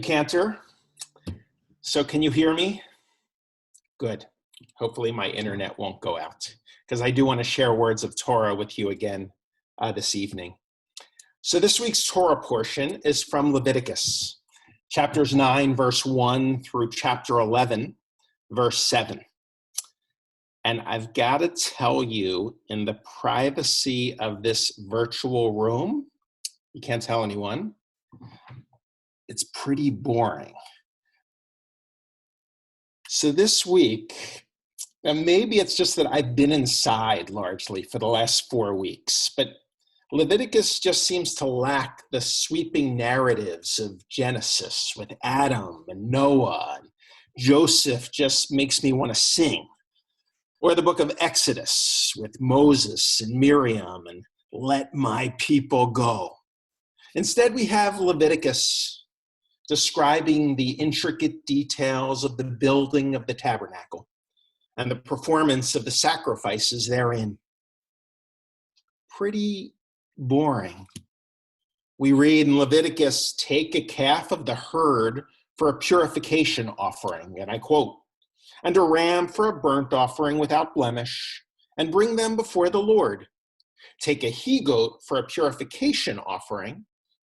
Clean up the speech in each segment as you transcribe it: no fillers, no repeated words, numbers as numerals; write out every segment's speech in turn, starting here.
Cantor. So can you hear me? Good. Hopefully my internet won't go out because I do want to share words of Torah with you again this evening. So this week's Torah portion is from Leviticus, chapters 9, verse 1 through chapter 11, verse 7. And I've got to tell you, in the privacy of this virtual room, you can't tell anyone, it's pretty boring. So this week, and maybe it's just that I've been inside largely for the last 4 weeks, but Leviticus just seems to lack the sweeping narratives of Genesis with Adam and Noah, and Joseph just makes me want to sing. Or the book of Exodus with Moses and Miriam and let my people go. Instead, we have Leviticus describing the intricate details of the building of the tabernacle and the performance of the sacrifices therein. Pretty boring. We read in Leviticus, take a calf of the herd for a purification offering, and I quote, and a ram for a burnt offering without blemish, and bring them before the Lord. Take a he-goat for a purification offering,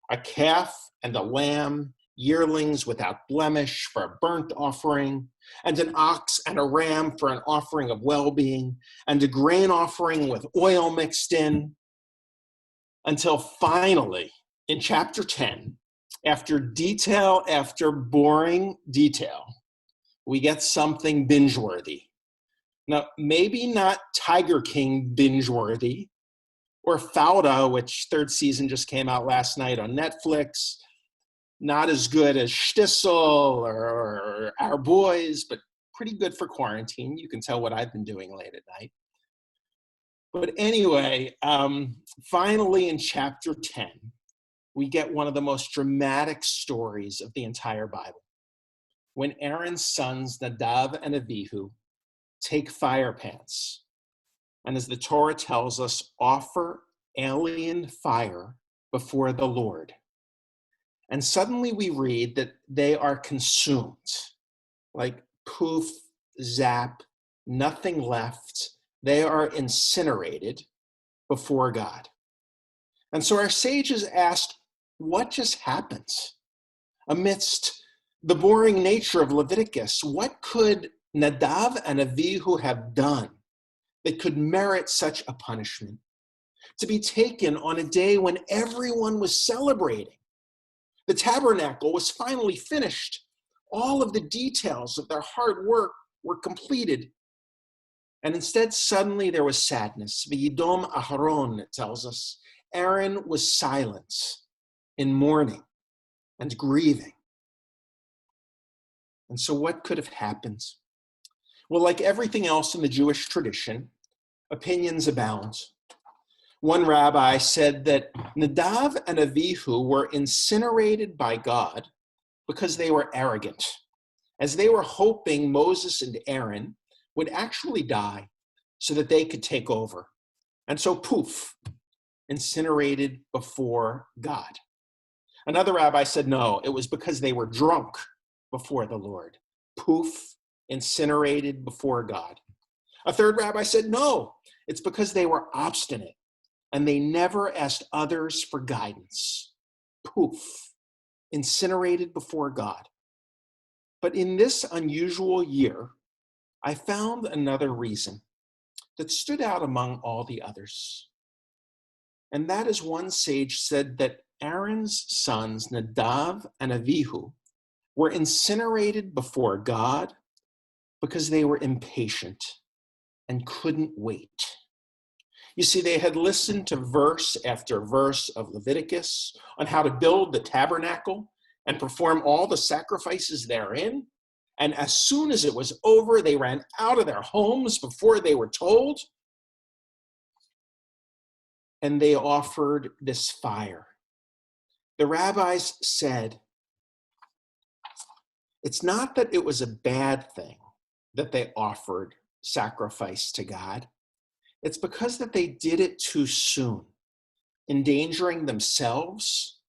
a calf and a lamb, yearlings without blemish for a burnt offering, and an ox and a ram for an offering of well-being, and a grain offering with oil mixed in, until finally, in chapter 10, after detail after boring detail, we get something binge-worthy. Now, maybe not Tiger King binge-worthy, or Fauda, which third season just came out last night on Netflix, not as good as Shtisel or Our Boys, but pretty good for quarantine. You can tell what I've been doing late at night. But anyway, finally in chapter 10, we get one of the most dramatic stories of the entire Bible. When Aaron's sons, Nadav and Avihu, take fire pans, and as the Torah tells us, offer alien fire before the Lord. And suddenly we read that they are consumed, like poof, zap, nothing left. They are incinerated before God. And so our sages asked, what just happened? Amidst the boring nature of Leviticus, what could Nadav and Avihu have done that could merit such a punishment? To be taken on a day when everyone was celebrating. The tabernacle was finally finished. All of the details of their hard work were completed. And instead, suddenly there was sadness. V'yidom Aharon, it tells us. Aaron was silent in mourning and grieving. And so what could have happened? Well, like everything else in the Jewish tradition, opinions abound. One rabbi said that Nadav and Avihu were incinerated by God because they were arrogant, as they were hoping Moses and Aaron would actually die so that they could take over. And so poof, incinerated before God. Another rabbi said, no, it was because they were drunk before the Lord. Poof, incinerated before God. A third rabbi said, no, it's because they were obstinate and they never asked others for guidance. Poof, incinerated before God. But in this unusual year, I found another reason that stood out among all the others. And that is, one sage said that Aaron's sons, Nadav and Avihu, were incinerated before God because they were impatient and couldn't wait. You see, they had listened to verse after verse of Leviticus on how to build the tabernacle and perform all the sacrifices therein. And as soon as it was over, they ran out of their homes before they were told. And they offered this fire. The rabbis said, it's not that it was a bad thing that they offered sacrifice to God. It's because that they did it too soon, endangering themselves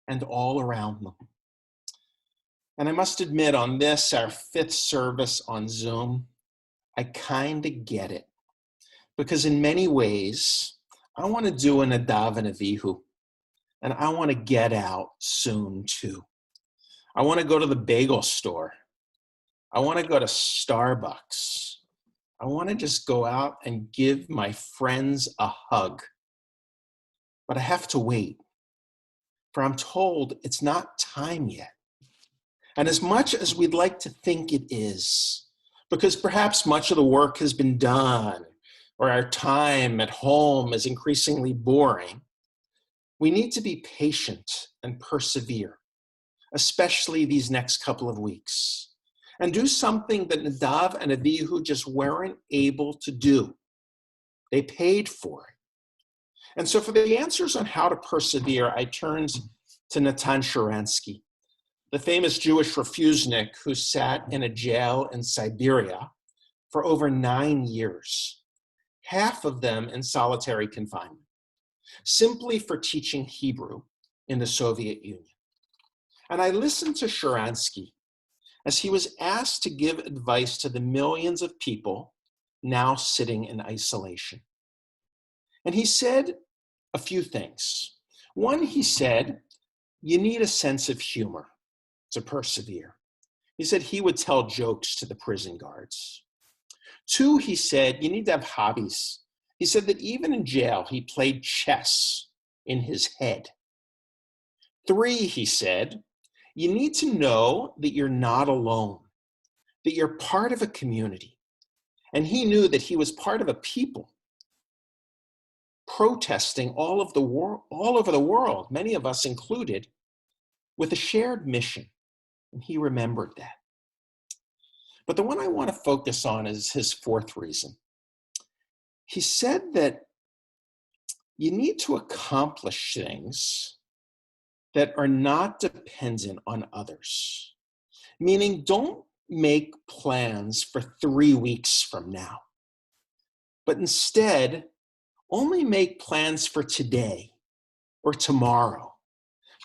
and all around them. And I must admit, on this, our fifth service on Zoom, I kind of get it. Because in many ways, I want to do an Nadav and Avihu, and I want to get out soon too. I want to go to the bagel store. I want to go to Starbucks. I want to just go out and give my friends a hug. But I have to wait, for I'm told it's not time yet. And as much as we'd like to think it is, because perhaps much of the work has been done, or our time at home is increasingly boring, we need to be patient and persevere, especially these next couple of weeks, and do something that Nadav and Avihu just weren't able to do. They paid for it. And so for the answers on how to persevere, I turned to Natan Sharansky, the famous Jewish refusenik who sat in a jail in Siberia for over 9 years, half of them in solitary confinement, simply for teaching Hebrew in the Soviet Union. And I listened to Sharansky as he was asked to give advice to the millions of people now sitting in isolation. And he said a few things. One, he said, you need a sense of humor to persevere. He said he would tell jokes to the prison guards. Two, he said, you need to have hobbies. He said that even in jail, he played chess in his head. Three, he said, you need to know that you're not alone, that you're part of a community. And he knew that he was part of a people protesting all over the world, many of us included, with a shared mission. And he remembered that. But the one I want to focus on is his fourth reason. He said that you need to accomplish things that are not dependent on others. Meaning, don't make plans for 3 weeks from now, but instead, only make plans for today or tomorrow,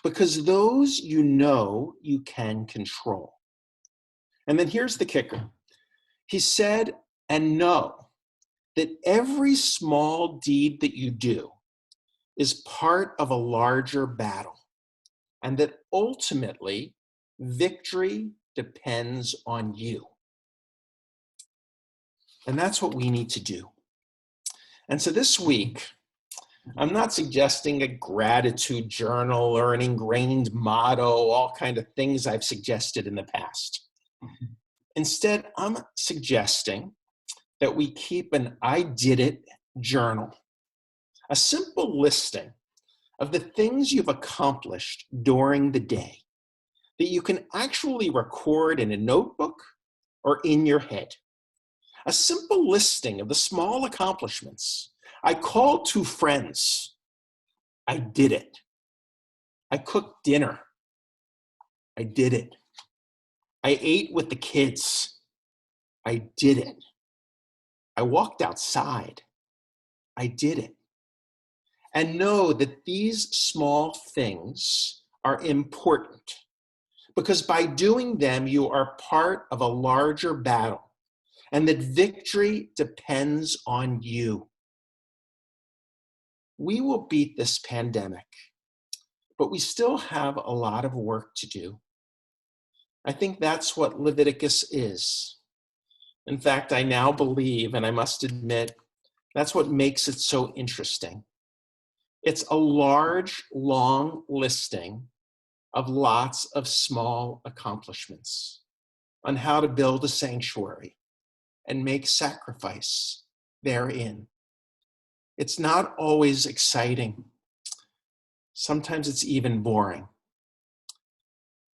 because those you know you can control. And then here's the kicker. He said, and know that every small deed that you do is part of a larger battle, and that ultimately victory depends on you. And that's what we need to do. And so this week, I'm not suggesting a gratitude journal or an ingrained motto, all kinds of things I've suggested in the past. Instead, I'm suggesting that we keep an I did it journal, a simple listing of the things you've accomplished during the day that you can actually record in a notebook or in your head. A simple listing of the small accomplishments. I called 2 friends. I did it. I cooked dinner. I did it. I ate with the kids. I did it. I walked outside. I did it. And know that these small things are important, because by doing them, you are part of a larger battle, and that victory depends on you. We will beat this pandemic, but we still have a lot of work to do. I think that's what Leviticus is. In fact, I now believe, and I must admit, that's what makes it so interesting. It's a large, long listing of lots of small accomplishments on how to build a sanctuary and make sacrifice therein. It's not always exciting. Sometimes it's even boring.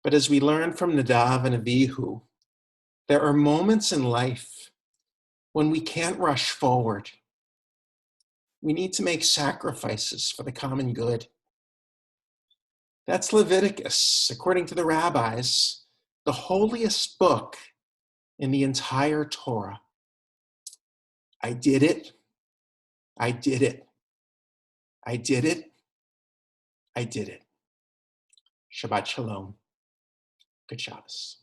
But as we learn from Nadav and Avihu, there are moments in life when we can't rush forward. We need to make sacrifices for the common good. That's Leviticus, according to the rabbis, the holiest book in the entire Torah. I did it. I did it. I did it. I did it. Shabbat Shalom. Good Shabbos.